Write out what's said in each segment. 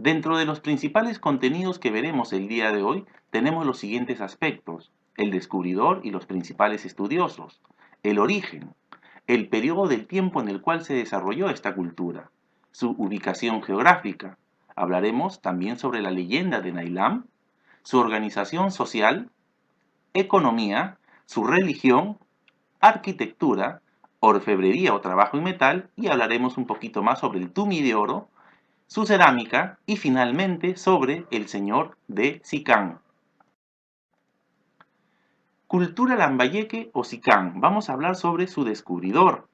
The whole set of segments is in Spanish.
Dentro de los principales contenidos que veremos el día de hoy, tenemos los siguientes aspectos: el descubridor y los principales estudiosos, el origen, el periodo del tiempo en el cual se desarrolló esta cultura, su ubicación geográfica. Hablaremos también sobre la leyenda de Nailam, su organización social, economía, su religión, arquitectura, orfebrería o trabajo en metal, y hablaremos un poquito más sobre el tumi de oro, su cerámica y finalmente sobre el señor de Sicán. Cultura Lambayeque o Sicán. Vamos a hablar sobre su descubridor.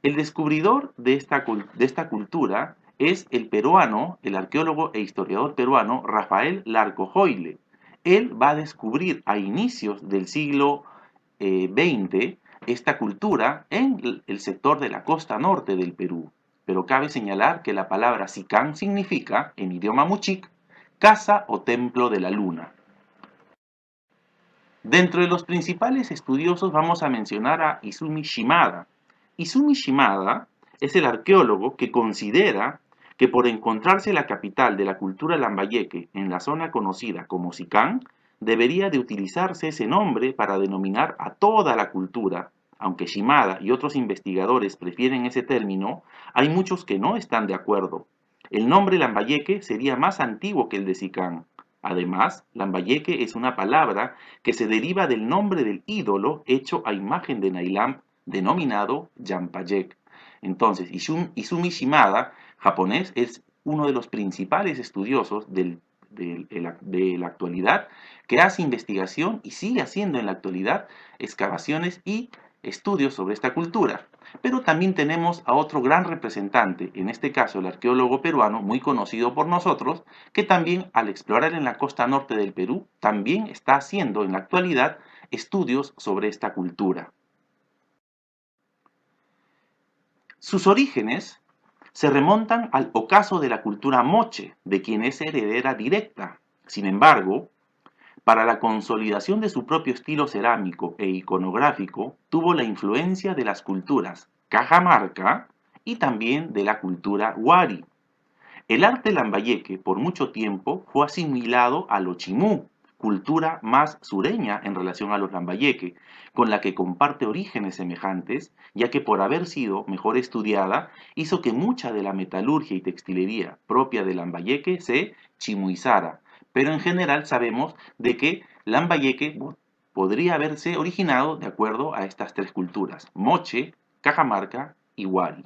El descubridor de esta cultura es el peruano, el arqueólogo e historiador peruano Rafael Larco Joyle. Él va a descubrir a inicios del siglo XX esta cultura en el sector de la costa norte del Perú. Pero cabe señalar que la palabra Sicán significa, en idioma muchic, casa o templo de la luna. Dentro de los principales estudiosos vamos a mencionar a Izumi Shimada. Izumi Shimada es el arqueólogo que considera que por encontrarse la capital de la cultura lambayeque en la zona conocida como Sicán, debería de utilizarse ese nombre para denominar a toda la cultura. Aunque Shimada y otros investigadores prefieren ese término, hay muchos que no están de acuerdo. El nombre Lambayeque sería más antiguo que el de Sicán. Además, Lambayeque es una palabra que se deriva del nombre del ídolo hecho a imagen de Nailam, denominado Jampayek. Entonces, Izumi Shimada, japonés, es uno de los principales estudiosos de la actualidad, que hace investigación y sigue haciendo en la actualidad excavaciones y estudios sobre esta cultura. Pero también tenemos a otro gran representante, en este caso el arqueólogo peruano, muy conocido por nosotros, que también al explorar en la costa norte del Perú, también está haciendo en la actualidad estudios sobre esta cultura. Sus orígenes se remontan al ocaso de la cultura moche, de quien es heredera directa. Sin embargo, para la consolidación de su propio estilo cerámico e iconográfico, tuvo la influencia de las culturas Cajamarca y también de la cultura Wari. El arte lambayeque por mucho tiempo fue asimilado a lo chimú, cultura más sureña en relación a los lambayeque, con la que comparte orígenes semejantes, ya que por haber sido mejor estudiada, hizo que mucha de la metalurgia y textilería propia de Lambayeque se chimuizara. Pero en general sabemos de que Lambayeque podría haberse originado de acuerdo a estas tres culturas: Moche, Cajamarca y Wari.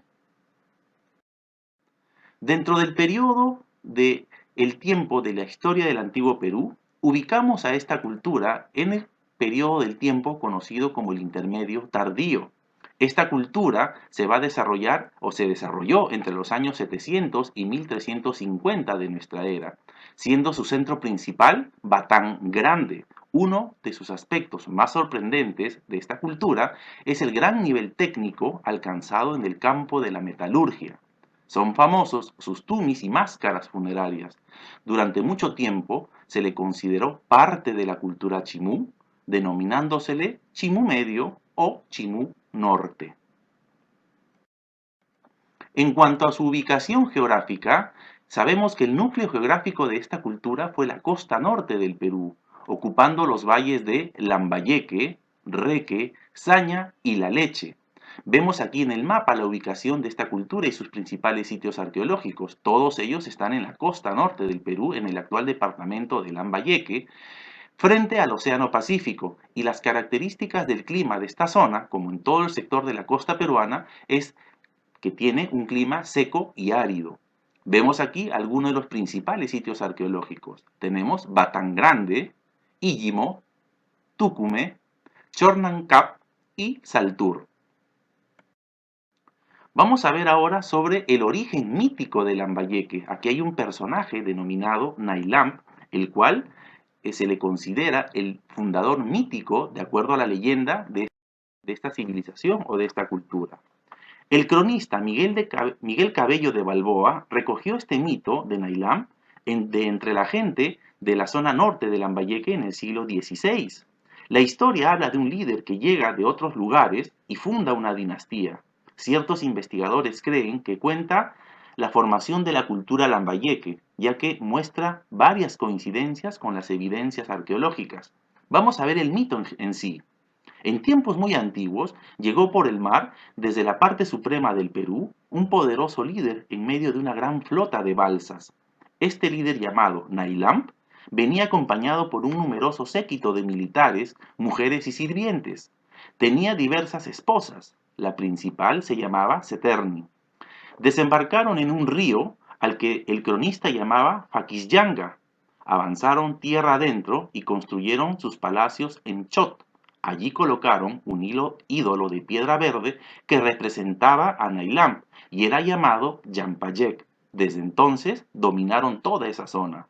Dentro del periodo de el tiempo de la historia del antiguo Perú, ubicamos a esta cultura en el periodo del tiempo conocido como el intermedio tardío. Esta cultura se va a desarrollar o se desarrolló entre los años 700 y 1350 de nuestra era, siendo su centro principal Batán Grande. Uno de sus aspectos más sorprendentes de esta cultura es el gran nivel técnico alcanzado en el campo de la metalurgia. Son famosos sus tumis y máscaras funerarias. Durante mucho tiempo se le consideró parte de la cultura chimú, denominándosele Chimú Medio o Chimú Norte. En cuanto a su ubicación geográfica, sabemos que el núcleo geográfico de esta cultura fue la costa norte del Perú, ocupando los valles de Lambayeque, Reque, Saña y La Leche. Vemos aquí en el mapa la ubicación de esta cultura y sus principales sitios arqueológicos. Todos ellos están en la costa norte del Perú, en el actual departamento de Lambayeque, frente al Océano Pacífico. Y las características del clima de esta zona, como en todo el sector de la costa peruana, es que tiene un clima seco y árido. Vemos aquí algunos de los principales sitios arqueológicos. Tenemos Batán Grande, Illimo, Tucume, Chornancap y Saltur. Vamos a ver ahora sobre el origen mítico de Lambayeque. Aquí hay un personaje denominado Nailam, el cual se le considera el fundador mítico, de acuerdo a la leyenda de esta civilización o de esta cultura. El cronista Miguel Cabello de Balboa recogió este mito de Nailam de entre la gente de la zona norte de Lambayeque en el siglo XVI. La historia habla de un líder que llega de otros lugares y funda una dinastía. Ciertos investigadores creen que cuenta la formación de la cultura lambayeque, ya que muestra varias coincidencias con las evidencias arqueológicas. Vamos a ver el mito en sí. En tiempos muy antiguos, llegó por el mar, desde la parte suprema del Perú, un poderoso líder en medio de una gran flota de balsas. Este líder llamado Nailamp venía acompañado por un numeroso séquito de militares, mujeres y sirvientes. Tenía diversas esposas. La principal se llamaba Seterni. Desembarcaron en un río al que el cronista llamaba Faquisyanga. Avanzaron tierra adentro y construyeron sus palacios en Chot. Allí colocaron un ídolo de piedra verde que representaba a Nailam y era llamado Yampayek. Desde entonces dominaron toda esa zona.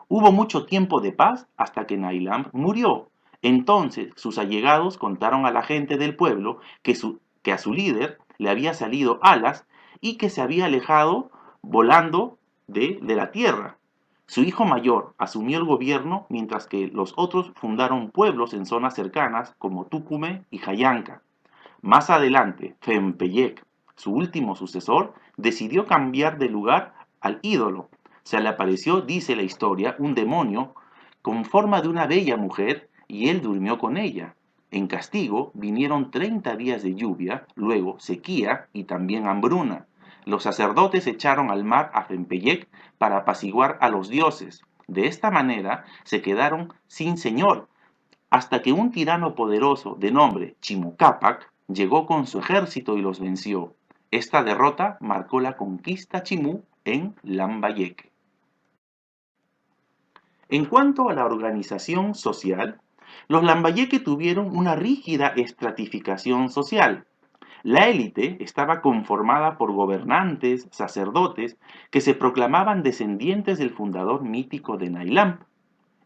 Hubo mucho tiempo de paz hasta que Nailam murió. Entonces sus allegados contaron a la gente del pueblo que a su líder le había salido alas y que se había alejado volando de la tierra. Su hijo mayor asumió el gobierno mientras que los otros fundaron pueblos en zonas cercanas como Tucume y Jayanca. Más adelante, Fempeyek, su último sucesor, decidió cambiar de lugar al ídolo. Se le apareció, dice la historia, un demonio con forma de una bella mujer y él durmió con ella. En castigo vinieron 30 días de lluvia, luego sequía y también hambruna. Los sacerdotes echaron al mar a Fempeyek para apaciguar a los dioses. De esta manera se quedaron sin señor, hasta que un tirano poderoso de nombre Chimucápac llegó con su ejército y los venció. Esta derrota marcó la conquista chimú en Lambayeque. En cuanto a la organización social, los Lambayeque tuvieron una rígida estratificación social. La élite estaba conformada por gobernantes, sacerdotes, que se proclamaban descendientes del fundador mítico de Nailam.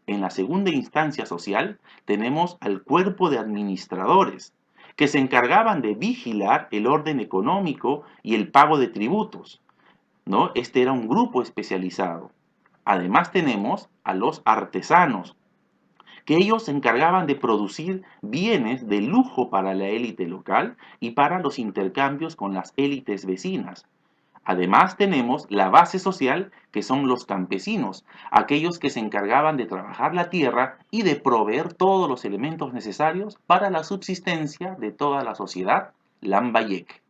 En la segunda instancia social tenemos al cuerpo de administradores, que se encargaban de vigilar el orden económico y el pago de tributos, ¿no? Este era un grupo especializado. Además tenemos a los artesanos, que ellos se encargaban de producir bienes de lujo para la élite local y para los intercambios con las élites vecinas. Además tenemos la base social, que son los campesinos, aquellos que se encargaban de trabajar la tierra y de proveer todos los elementos necesarios para la subsistencia de toda la sociedad lambayeque.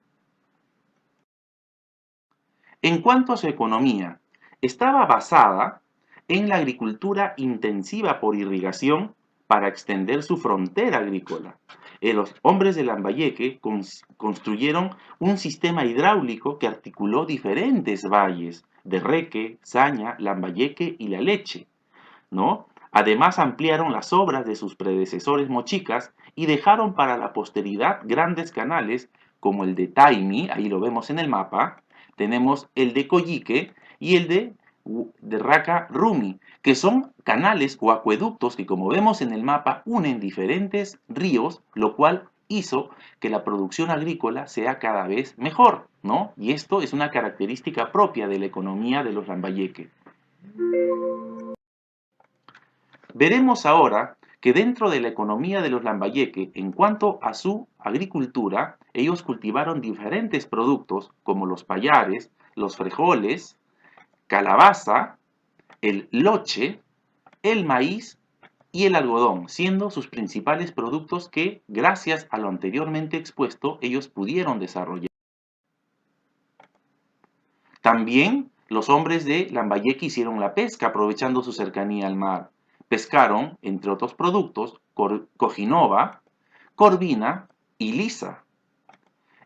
En cuanto a su economía, estaba basada en la agricultura intensiva por irrigación para extender su frontera agrícola. Los hombres de Lambayeque construyeron un sistema hidráulico que articuló diferentes valles de Reque, Saña, Lambayeque y La Leche, ¿no? Además ampliaron las obras de sus predecesores mochicas y dejaron para la posteridad grandes canales como el de Taimi, ahí lo vemos en el mapa, tenemos el de Coyique y el de Raca Rumi, que son canales o acueductos que, como vemos en el mapa, unen diferentes ríos, lo cual hizo que la producción agrícola sea cada vez mejor, ¿no? Y esto es una característica propia de la economía de los Lambayeque. Veremos ahora que dentro de la economía de los Lambayeque, en cuanto a su agricultura, ellos cultivaron diferentes productos como los payares, los frijoles, calabaza, el loche, el maíz y el algodón, siendo sus principales productos que, gracias a lo anteriormente expuesto, ellos pudieron desarrollar. También los hombres de Lambayeque hicieron la pesca aprovechando su cercanía al mar. Pescaron, entre otros productos, cojinova, corvina y lisa.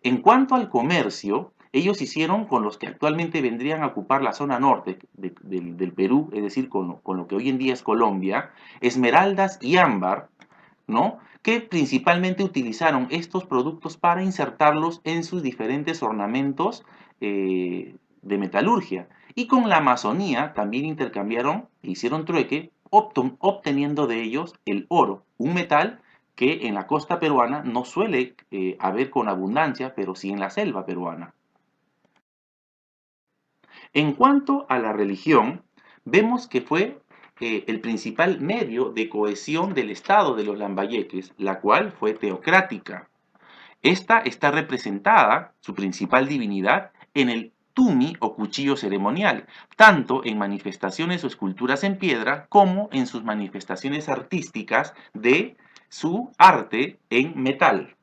En cuanto al comercio, ellos hicieron con los que actualmente vendrían a ocupar la zona norte del Perú, es decir, con lo que hoy en día es Colombia, esmeraldas y ámbar, ¿no? Que principalmente utilizaron estos productos para insertarlos en sus diferentes ornamentos de metalurgia. Y con la Amazonía también intercambiaron, hicieron trueque, obteniendo de ellos el oro, un metal que en la costa peruana no suele haber con abundancia, pero sí en la selva peruana. En cuanto a la religión, vemos que fue el principal medio de cohesión del Estado de los Lambayeques, la cual fue teocrática. Esta está representada, su principal divinidad, en el tumi o cuchillo ceremonial, tanto en manifestaciones o esculturas en piedra como en sus manifestaciones artísticas de su arte en metal.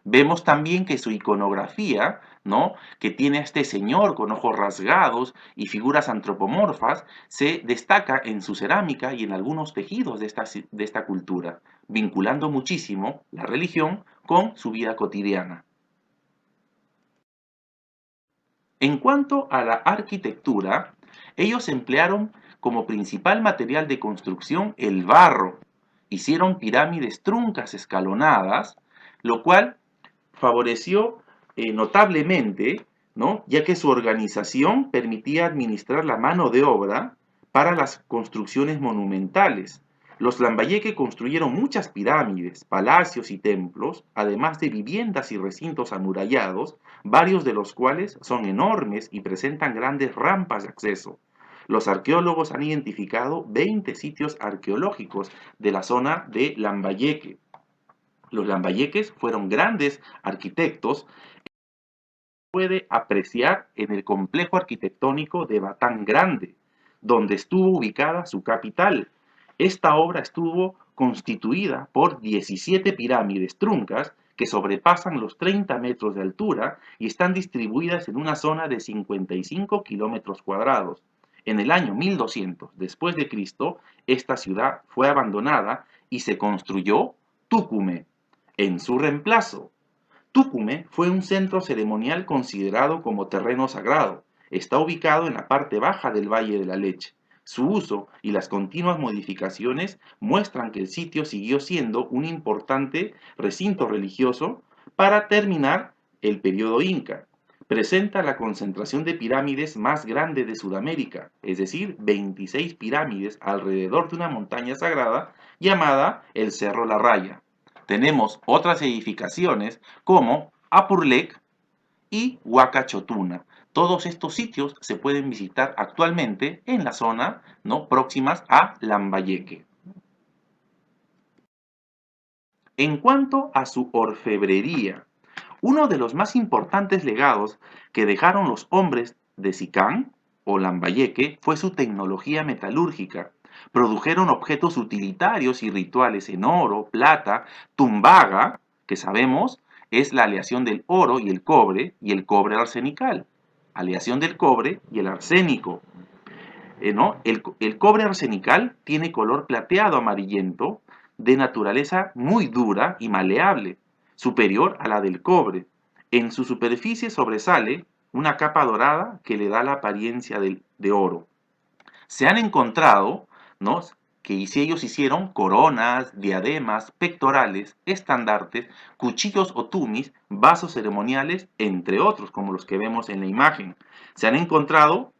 Vemos también que su iconografía, ¿no?, que tiene a este señor con ojos rasgados y figuras antropomorfas, se destaca en su cerámica y en algunos tejidos de esta cultura, vinculando muchísimo la religión con su vida cotidiana. En cuanto a la arquitectura, ellos emplearon como principal material de construcción el barro. Hicieron pirámides truncas escalonadas, lo cual favoreció notablemente, ¿no?, ya que su organización permitía administrar la mano de obra para las construcciones monumentales. Los Lambayeque construyeron muchas pirámides, palacios y templos, además de viviendas y recintos amurallados, varios de los cuales son enormes y presentan grandes rampas de acceso. Los arqueólogos han identificado 20 sitios arqueológicos de la zona de Lambayeque. Los lambayeques fueron grandes arquitectos, puede apreciar en el complejo arquitectónico de Batán Grande, donde estuvo ubicada su capital. Esta obra estuvo constituida por 17 pirámides truncas que sobrepasan los 30 metros de altura y están distribuidas en una zona de 55 kilómetros cuadrados. En el año 1200 después de Cristo, esta ciudad fue abandonada y se construyó Túcume en su reemplazo. Túcume fue un centro ceremonial considerado como terreno sagrado. Está ubicado en la parte baja del Valle de la Leche. Su uso y las continuas modificaciones muestran que el sitio siguió siendo un importante recinto religioso para terminar el periodo inca. Presenta la concentración de pirámides más grande de Sudamérica, es decir, 26 pirámides alrededor de una montaña sagrada llamada el Cerro La Raya. Tenemos otras edificaciones como Apurlec y Huacachotuna. Todos estos sitios se pueden visitar actualmente en la zona, ¿no?, próximas a Lambayeque. En cuanto a su orfebrería, uno de los más importantes legados que dejaron los hombres de Sicán o Lambayeque fue su tecnología metalúrgica. Produjeron objetos utilitarios y rituales en oro, plata, tumbaga, que sabemos es la aleación del oro y el cobre arsenical. Aleación del cobre y el arsénico. ¿No? El cobre arsenical tiene color plateado amarillento, de naturaleza muy dura y maleable, superior a la del cobre. En su superficie sobresale una capa dorada que le da la apariencia de oro. Se han encontrado, ¿no?, que si ellos hicieron coronas, diademas, pectorales, estandartes, cuchillos o tumis, vasos ceremoniales, entre otros, como los que vemos en la imagen. Se han encontrado,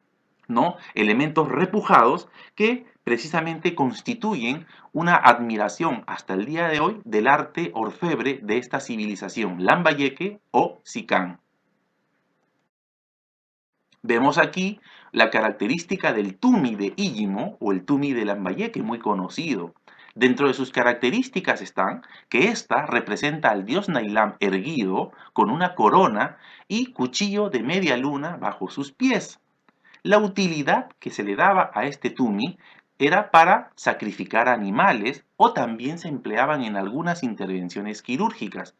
¿no?, elementos repujados que precisamente constituyen una admiración hasta el día de hoy del arte orfebre de esta civilización, Lambayeque o Sicán. Vemos aquí la característica del tumi de Íllimo o el tumi de Lambayeque, muy conocido. Dentro de sus características están que ésta representa al dios Nailam erguido con una corona y cuchillo de media luna bajo sus pies. La utilidad que se le daba a este tumi era para sacrificar animales o también se empleaban en algunas intervenciones quirúrgicas.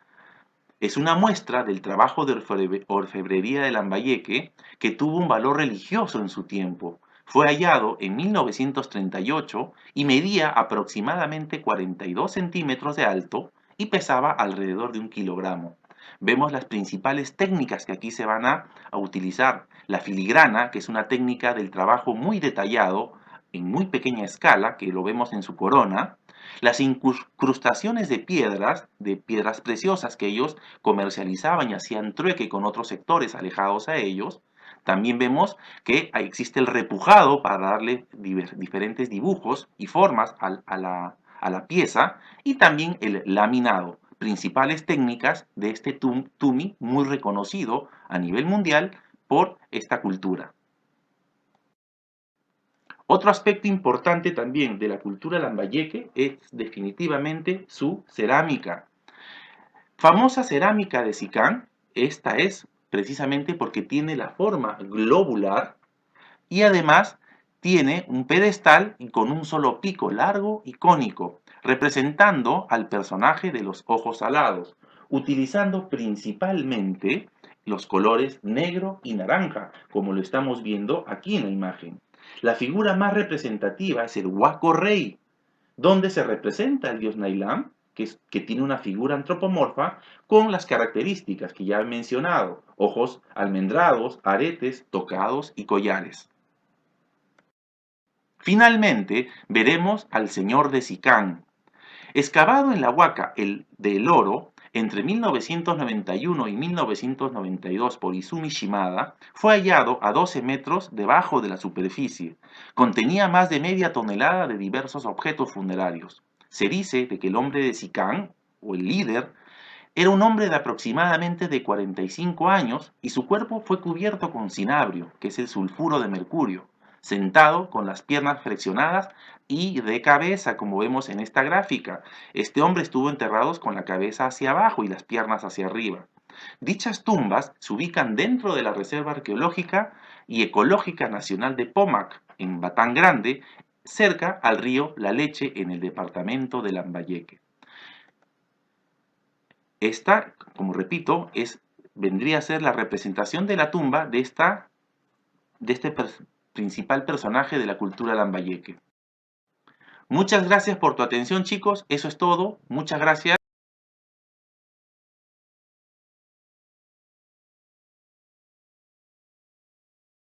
Es una muestra del trabajo de orfebrería de Lambayeque que tuvo un valor religioso en su tiempo. Fue hallado en 1938 y medía aproximadamente 42 centímetros de alto y pesaba alrededor de 1 kilogramo. Vemos las principales técnicas que aquí se van a utilizar. La filigrana, que es una técnica del trabajo muy detallado en muy pequeña escala, que lo vemos en su corona. Las incrustaciones de piedras preciosas que ellos comercializaban y hacían trueque con otros sectores alejados a ellos. También vemos que existe el repujado para darle diferentes dibujos y formas a la pieza, y también el laminado, principales técnicas de este tumi muy reconocido a nivel mundial por esta cultura. Otro aspecto importante también de la cultura lambayeque es definitivamente su cerámica. Famosa cerámica de Sicán, esta es precisamente porque tiene la forma globular y además tiene un pedestal con un solo pico largo y cónico, representando al personaje de los ojos alados, utilizando principalmente los colores negro y naranja, como lo estamos viendo aquí en la imagen. La figura más representativa es el Huaco Rey, donde se representa al dios Nailam, que tiene una figura antropomorfa con las características que ya he mencionado: ojos almendrados, aretes, tocados y collares. Finalmente, veremos al señor de Sicán. Excavado en la Huaca de El Oro entre 1991 y 1992 por Izumi Shimada, fue hallado a 12 metros debajo de la superficie. Contenía más de media tonelada de diversos objetos funerarios. Se dice de que el hombre de Sicán, o el líder, era un hombre de aproximadamente de 45 años y su cuerpo fue cubierto con cinabrio, que es el sulfuro de mercurio, sentado con las piernas flexionadas y de cabeza, como vemos en esta gráfica. Este hombre estuvo enterrado con la cabeza hacia abajo y las piernas hacia arriba. Dichas tumbas se ubican dentro de la Reserva Arqueológica y Ecológica Nacional de Pomac, en Batán Grande, cerca al río La Leche, en el departamento de Lambayeque. Esta, como repito, vendría a ser la representación de la tumba de este principal personaje de la cultura lambayeque. Muchas gracias por tu atención, chicos. Eso es todo. Muchas gracias.